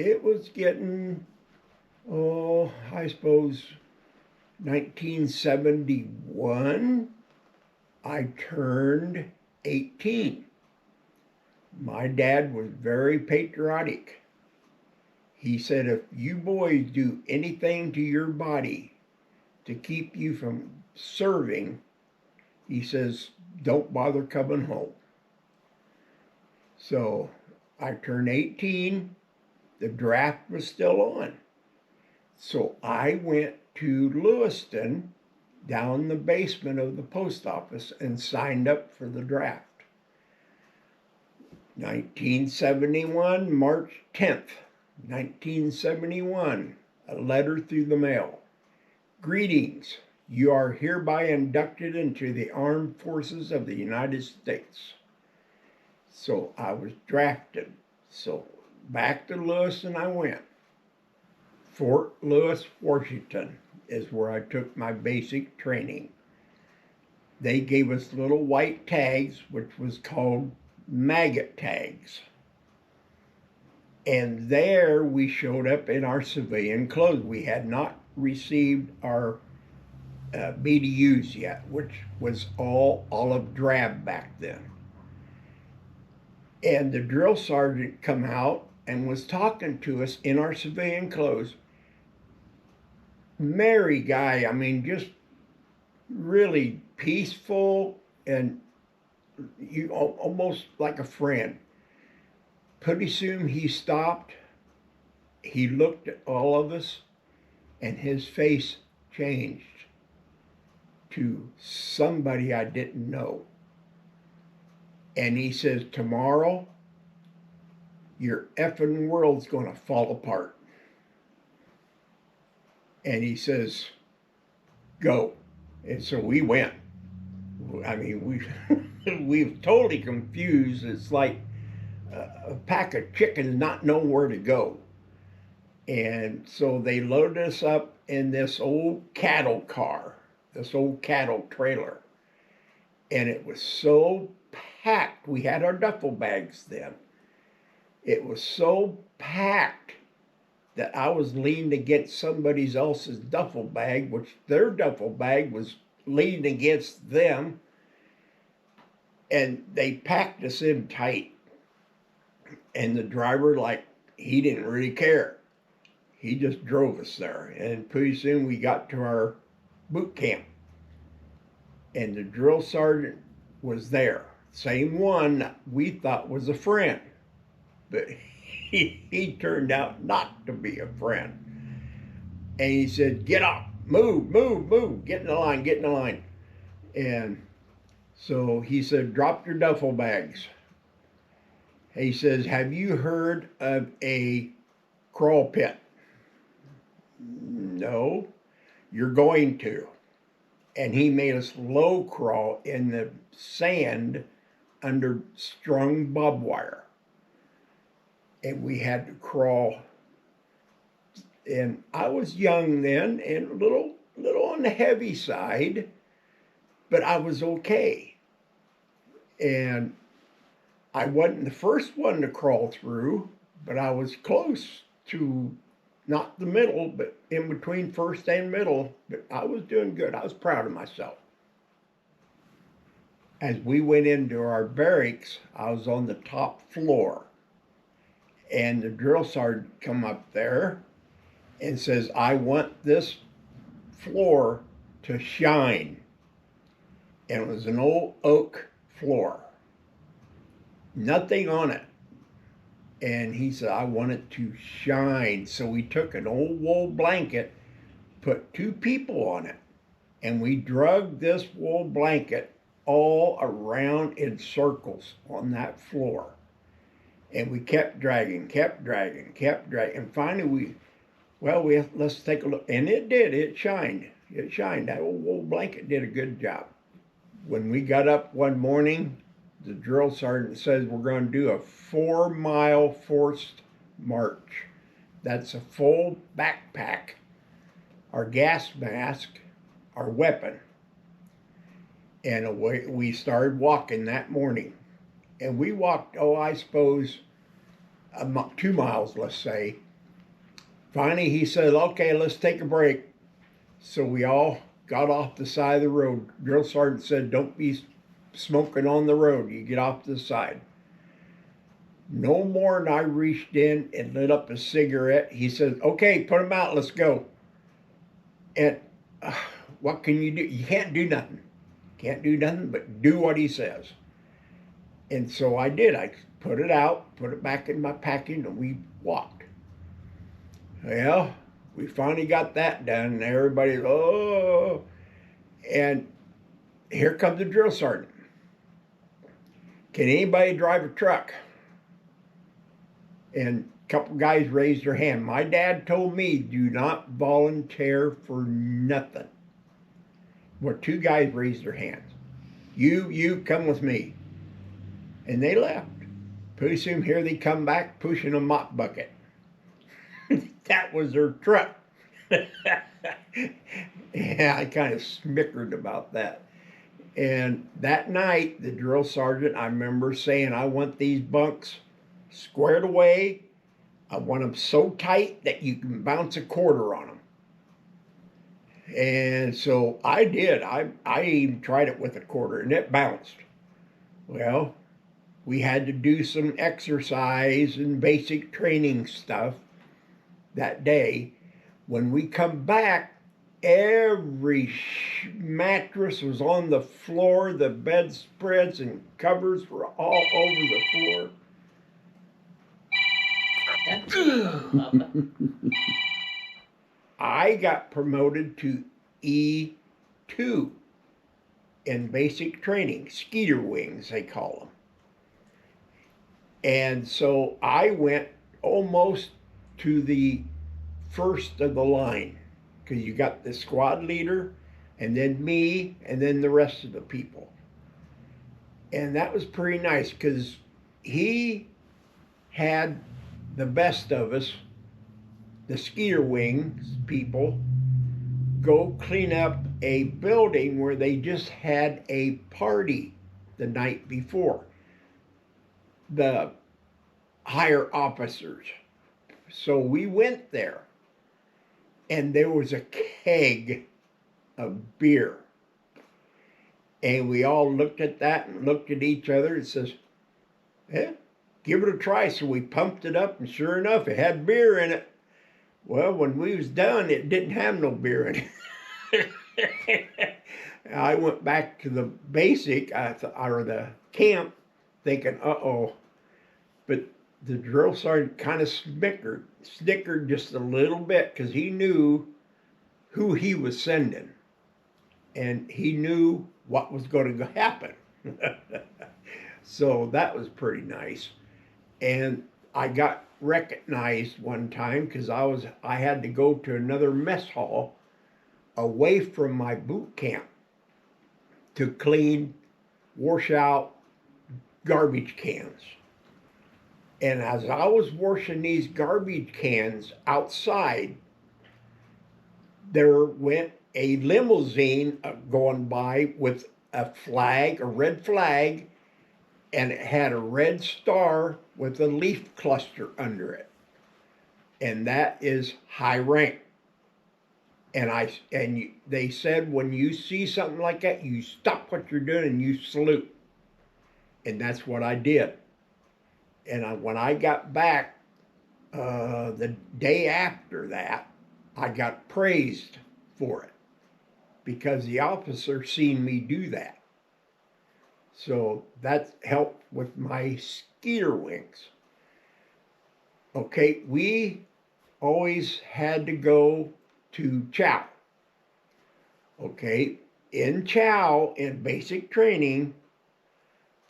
it was getting, oh, I suppose 1971, I turned 18. My dad was very patriotic. He said, if you boys do anything to your body to keep you from serving, he says, don't bother coming home. So I turned 18. The draft was still on. So I went to Lewiston, down the basement of the post office, and signed up for the draft. 1971, March 10th, 1971, a letter through the mail. Greetings, you are hereby inducted into the Armed Forces of the United States. So I was drafted. So back to Lewiston I went. Fort Lewis, Washington is where I took my basic training. They gave us little white tags, which was called maggot tags. And there we showed up in our civilian clothes. We had not received our BDUs yet, which was all olive drab back then. And the drill sergeant come out and was talking to us in our civilian clothes. Merry guy, I mean, just really peaceful and you almost like a friend. Pretty soon he stopped. He looked at all of us, and his face changed to somebody I didn't know. And he says, tomorrow, your effing world's gonna fall apart. And he says, go. And so we went. I mean, we were totally confused. It's like a pack of chickens not knowing where to go. And so they loaded us up in this old cattle car, this old cattle trailer. And it was so packed. We had our duffel bags then. It was so packed that I was leaning against somebody else's duffel bag, which their duffel bag was leaning against them. And they packed us in tight. And the driver, like, he didn't really care. He just drove us there. And pretty soon we got to our boot camp. And the drill sergeant was there. Same one we thought was a friend. But he turned out not to be a friend. And he said, get up, move, move, move, get in the line, get in the line. And so he said, drop your duffel bags. He says, have you heard of a crawl pit? No, you're going to. And he made us low crawl in the sand under strung barbed wire. And we had to crawl. And I was young then and a little on the heavy side, but I was okay. And I wasn't the first one to crawl through, but I was close to, not the middle, but in between first and middle. But I was doing good. I was proud of myself. As we went into our barracks, I was on the top floor. And the drill sergeant come up there and says, I want this floor to shine. And it was an old oak floor. Nothing on it. And he said, I want it to shine. So we took an old wool blanket, put 2 people on it, and we drug this wool blanket all around in circles on that floor. And we kept dragging, kept dragging, kept dragging. And finally let's take a look. And it did, it shined. It shined. That old wool blanket did a good job. When we got up one morning, the drill sergeant says we're going to do a 4-mile forced march. That's a full backpack, our gas mask, our weapon. And away we started walking that morning. And we walked, I suppose, 2 miles, let's say. Finally, he said, okay, let's take a break. So we all got off the side of the road. Drill sergeant said, don't be smoking on the road. You get off to the side. No more than I reached in and lit up a cigarette. He said, okay, put them out. Let's go. And uh, what can you do? You can't do nothing. Can't do nothing but do what he says. And so I did. I put it out, put it back in my packing, and we walked. Well, we finally got that done, and everybody's, oh. And here comes the drill sergeant. Can anybody drive a truck? And a couple guys raised their hand. My dad told me, do not volunteer for nothing. Well, two guys raised their hands. You, come with me. And they left. Pretty soon here they come back pushing a mop bucket. That was their truck. Yeah, I kind of smickered about that. And that night, the drill sergeant, I remember saying, I want these bunks squared away. I want them so tight that you can bounce a quarter on them. And so I did. I even tried it with a quarter, and it bounced. Well, we had to do some exercise and basic training stuff that day. When we come back, every mattress was on the floor. The bedspreads and covers were all over the floor. I got promoted to E2 in basic training, skeeter wings, they call them. And so I went almost to the first of the line, because you got the squad leader, and then me, and then the rest of the people. And that was pretty nice, because he had the best of us, the skeeter wings people, go clean up a building where they just had a party the night before. The higher officers. So we went there, and there was a keg of beer. And we all looked at that and looked at each other and says, give it a try. So we pumped it up, and sure enough, it had beer in it. Well, when we was done, it didn't have no beer in it. I went back to the basic, or the camp, thinking, uh-oh. But the drill sergeant kind of snickered just a little bit, because he knew who he was sending. And he knew what was going to happen. So that was pretty nice. And I got recognized one time because I had to go to another mess hall away from my boot camp to clean, wash out garbage cans. And as I was washing these garbage cans outside, there went a limousine going by with a flag, a red flag, and it had a red star with a leaf cluster under it. And that is high rank. And they said, when you see something like that, you stop what you're doing and you salute. And that's what I did. And when I got back the day after that, I got praised for it, because the officer seen me do that. So that helped with my skeeter wings. Okay, we always had to go to chow. Okay, in chow, in basic training,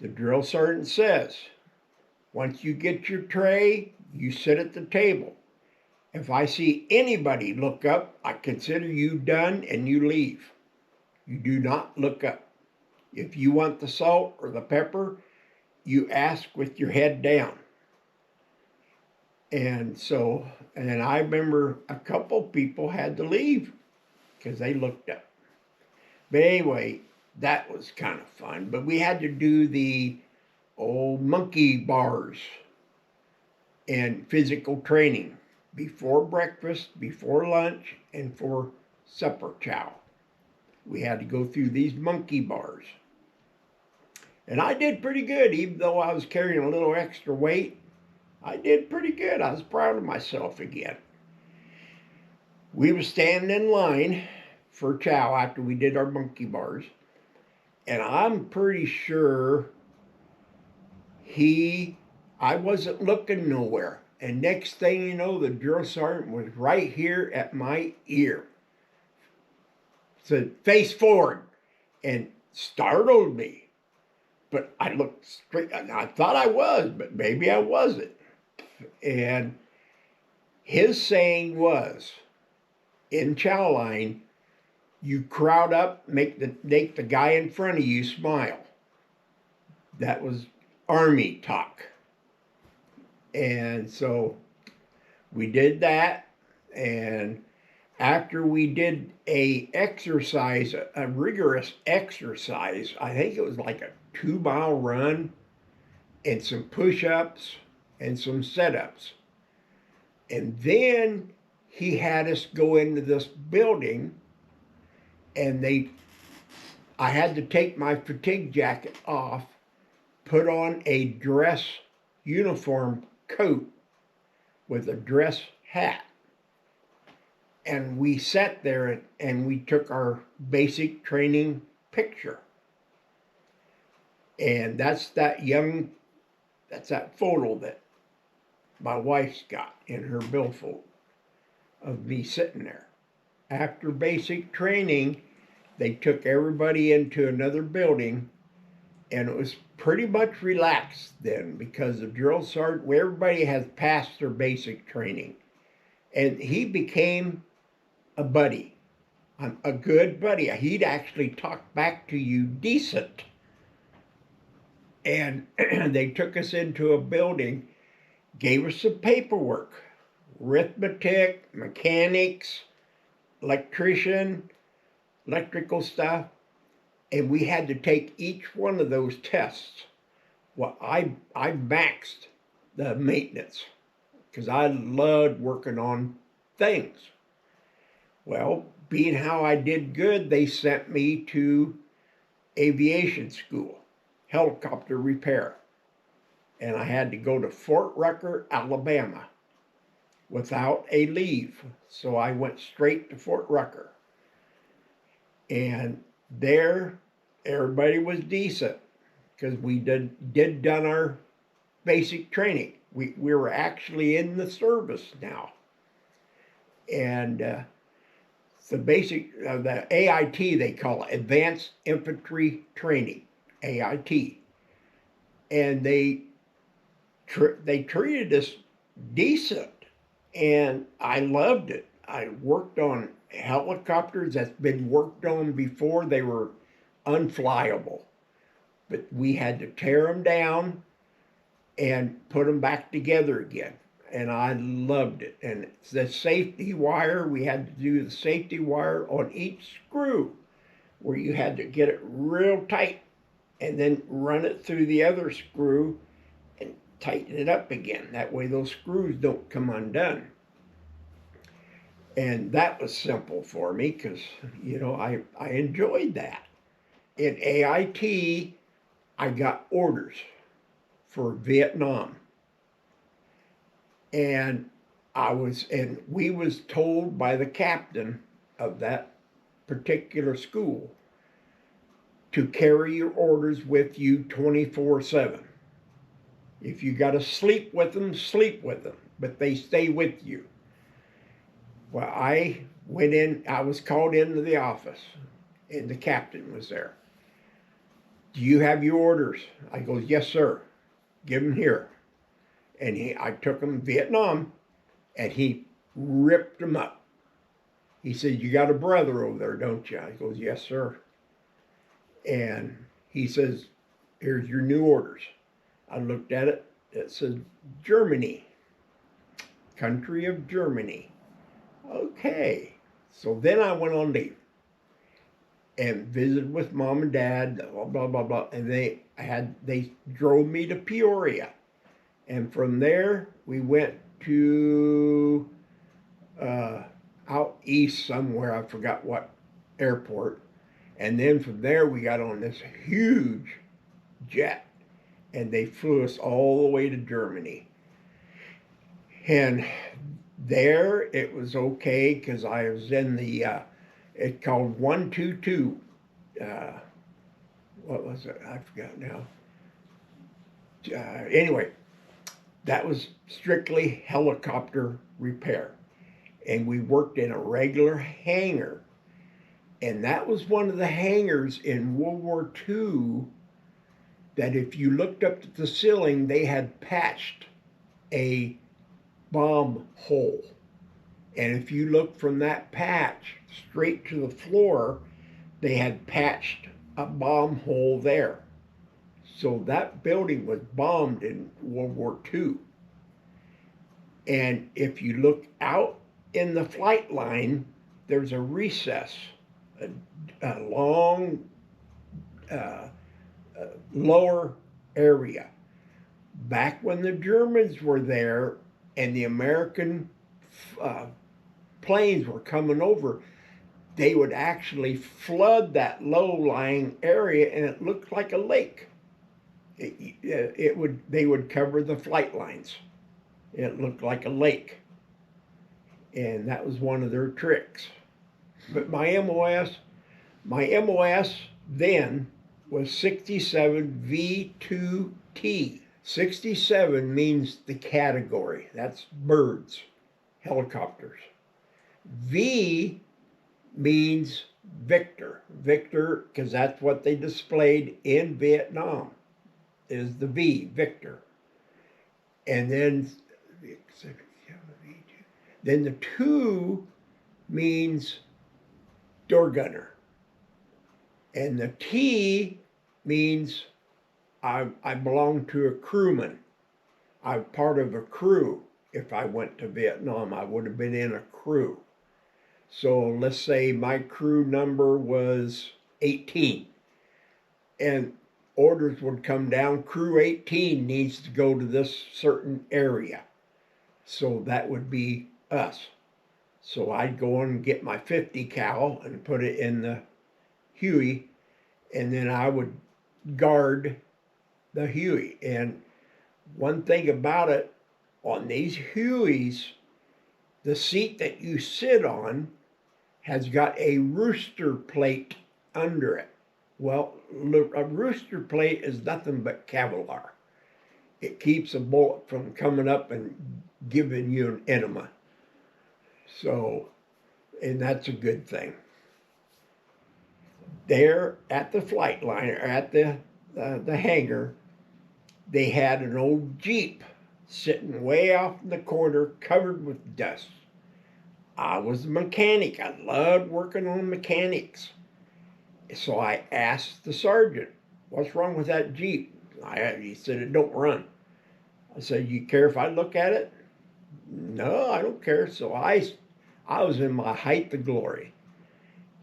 the drill sergeant says, once you get your tray, you sit at the table. If I see anybody look up, I consider you done and you leave. You do not look up. If you want the salt or the pepper, you ask with your head down. And I remember a couple people had to leave because they looked up. But anyway, that was kind of fun. But we had to do the old monkey bars and physical training. before breakfast, before lunch, and for supper chow. We had to go through these monkey bars. And I did pretty good, even though I was carrying a little extra weight. I did pretty good. I was proud of myself again. We were standing in line for chow after we did our monkey bars. And I'm pretty sure I wasn't looking nowhere. And next thing you know, the drill sergeant was right here at my ear. Said, face forward, and startled me. But I looked straight, I thought I was, but maybe I wasn't. And his saying was, in chow line, you crowd up, make the guy in front of you smile. That was Army talk. And so we did that, and after we did a rigorous exercise, I think it was like a 2-mile run and some push-ups and some sit-ups. And then he had us go into this building, and I had to take my fatigue jacket off, put on a dress uniform coat with a dress hat. And we sat there and we took our basic training picture. And that's that photo that my wife's got in her billfold of me sitting there. After basic training, they took everybody into another building, and it was pretty much relaxed then because the drill sergeant, everybody has passed their basic training. And he became a buddy, a good buddy. He'd actually talk back to you decent. And they took us into a building, gave us some paperwork, arithmetic, mechanics, electrical stuff, and we had to take each one of those tests. Well, I maxed the maintenance because I loved working on things. Well, being how I did good, they sent me to aviation school, helicopter repair. And I had to go to Fort Rucker, Alabama, without a leave. So I went straight to Fort Rucker. And there, everybody was decent because we did done our basic training. We were actually in the service now. And the basic, the AIT they call it, Advanced Infantry Training, AIT. And they treated us decent, and I loved it. I worked on helicopters that's been worked on before. They were unflyable, but we had to tear them down and put them back together again. And I loved it. And the safety wire, we had to do the safety wire on each screw, where you had to get it real tight and then run it through the other screw and tighten it up again. That way those screws don't come undone. And that was simple for me because, I enjoyed that. In AIT, I got orders for Vietnam. And we was told by the captain of that particular school to carry your orders with you 24/7. If you got to sleep with them, but they stay with you. Well, I went in, I was called into the office, and the captain was there. Do you have your orders? I goes, yes, sir. Give them here. And I took them to Vietnam, and he ripped them up. He said, you got a brother over there, don't you? I goes, yes, sir. And he says, here's your new orders. I looked at it. It said, Germany, country of Germany. Okay. So then I went on leave and visited with mom and dad, blah, blah, blah, blah. And they drove me to Peoria. And from there, we went to uh, out east somewhere. I forgot what airport. And then from there, we got on this huge jet, and they flew us all the way to Germany. And there it was okay because I was in the, it called 122. Uh, what was it? I forgot now. Anyway, that was strictly helicopter repair. And we worked in a regular hangar. And that was one of the hangars in World War II that if you looked up at the ceiling, they had patched a bomb hole. And if you look from that patch straight to the floor, they had patched a bomb hole there. So that building was bombed in World War II. And if you look out in the flight line, there's a recess, a long lower area. Back when the Germans were there and the American planes were coming over, they would actually flood that low-lying area, and it looked like a lake. They would cover the flight lines. It looked like a lake, and that was one of their tricks. But my MOS then was 67 V2T. 67 means the category. That's birds, helicopters. V means Victor. Victor, because that's what they displayed in Vietnam, is the V, Victor. And then the 2 means door gunner. And the T means I belong to a crewman. I'm part of a crew. If I went to Vietnam, I would have been in a crew. So let's say my crew number was 18. And orders would come down, crew 18 needs to go to this certain area. So that would be us. So I'd go and get my 50 cal and put it in the Huey, and then I would guard the Huey. And one thing about it, on these Hueys, the seat that you sit on has got a rooster plate under it. Well, a rooster plate is nothing but Kevlar. It keeps a bullet from coming up and giving you an enema. So, and that's a good thing. There at the flight line, or at the hangar, they had an old Jeep sitting way off in the corner covered with dust. I was a mechanic. I loved working on mechanics. So I asked the sergeant, what's wrong with that Jeep? He said, it don't run. I said, you care if I look at it? No, I don't care. So I was in my height of glory.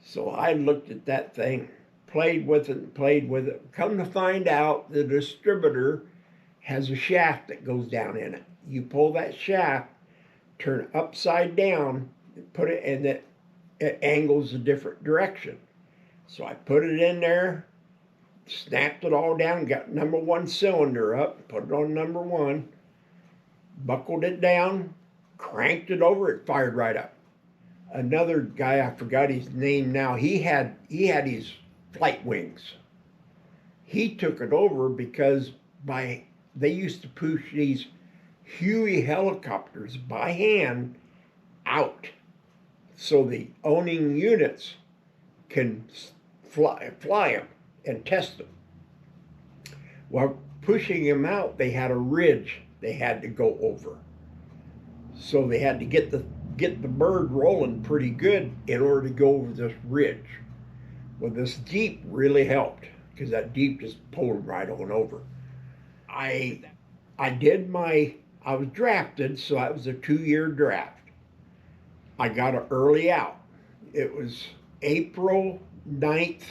So I looked at that thing, played with it and played with it. Come to find out, the distributor has a shaft that goes down in it. You pull that shaft, turn it upside down, put it, and it angles a different direction. So I put it in there, snapped it all down, got number 1 cylinder up, put it on number 1, buckled it down, cranked it over, it fired right up. Another guy, I forgot his name now, he had his flight wings. He took it over because they used to push these Huey helicopters by hand out so the owning units can fly them and test them. While pushing them out, they had a ridge they had to go over. So they had to get the bird rolling pretty good in order to go over this ridge. Well, this Jeep really helped because that Jeep just pulled them right on over. I was drafted, so that was a 2-year draft. I got an early out. It was April 9th,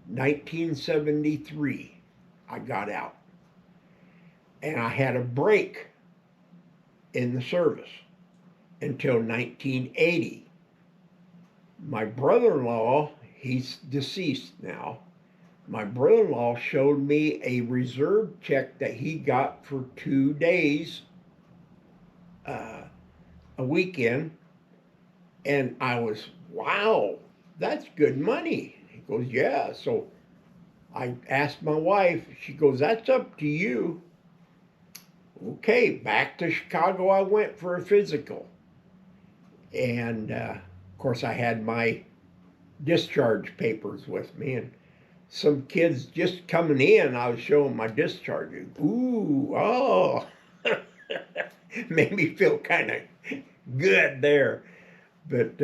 1973. I got out. And I had a break in the service. until 1980. My brother-in-law, he's deceased now. My brother-in-law showed me a reserve check that he got for 2 days, uh, a weekend, and I was, wow, that's good money. He goes, yeah. So I asked my wife, she goes, that's up to you. Okay, back to Chicago I went for a physical. And of course, I had my discharge papers with me. And some kids just coming in, I was showing my discharge. Ooh, oh. Made me feel kind of good there. But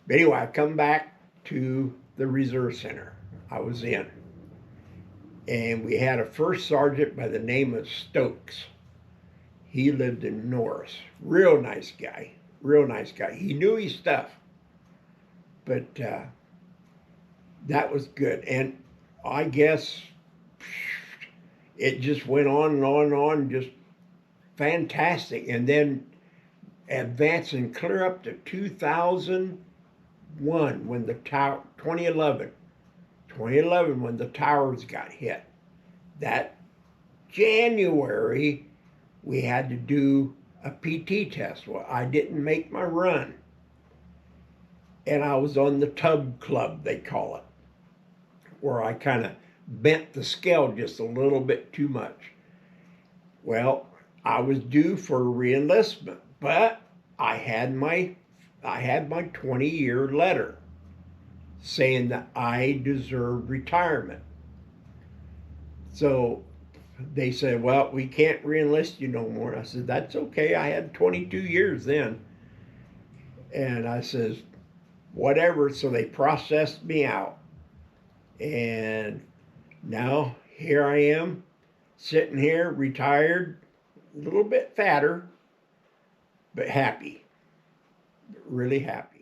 anyway, I come back to the Reserve Center I was in. And we had a first sergeant by the name of Stokes. He lived in Norris. Real nice guy. Real nice guy. He knew his stuff. But that was good. And I guess it just went on and on and on, just fantastic. And then advancing clear up to 2001 when the tower, 2011 when the towers got hit. That January, we had to do a PT test. Well, I didn't make my run. And I was on the tub club, they call it, where I kind of bent the scale just a little bit too much. Well, I was due for reenlistment, but I had my 20-year letter saying that I deserved retirement. So they said, well, we can't reenlist you no more. And I said, that's okay. I had 22 years then. And I says, whatever. So they processed me out. And now here I am, sitting here, retired, a little bit fatter, but happy, really happy.